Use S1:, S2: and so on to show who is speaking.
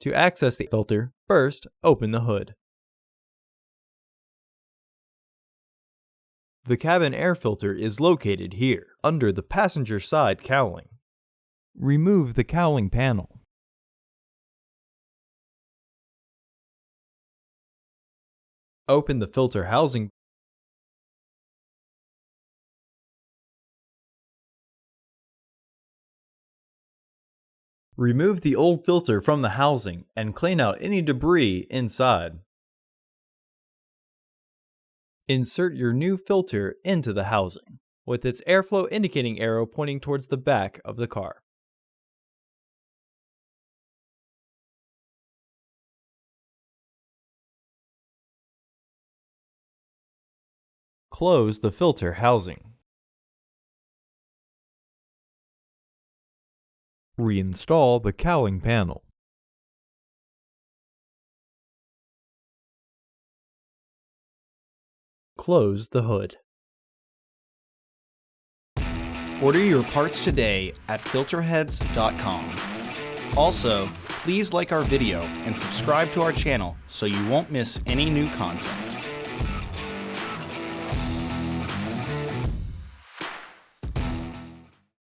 S1: To access the filter, first open the hood. The cabin air filter is located here, under the passenger side cowling. Remove the cowling panel. Open the filter housing. Remove the old filter from the housing and clean out any debris inside. Insert your new filter into the housing, with its airflow indicating arrow pointing towards the back of the car. Close the filter housing. Reinstall the cowling panel. Close the hood.
S2: Order your parts today at Filterheads.com. Also, please like our video and subscribe to our channel so you won't miss any new content.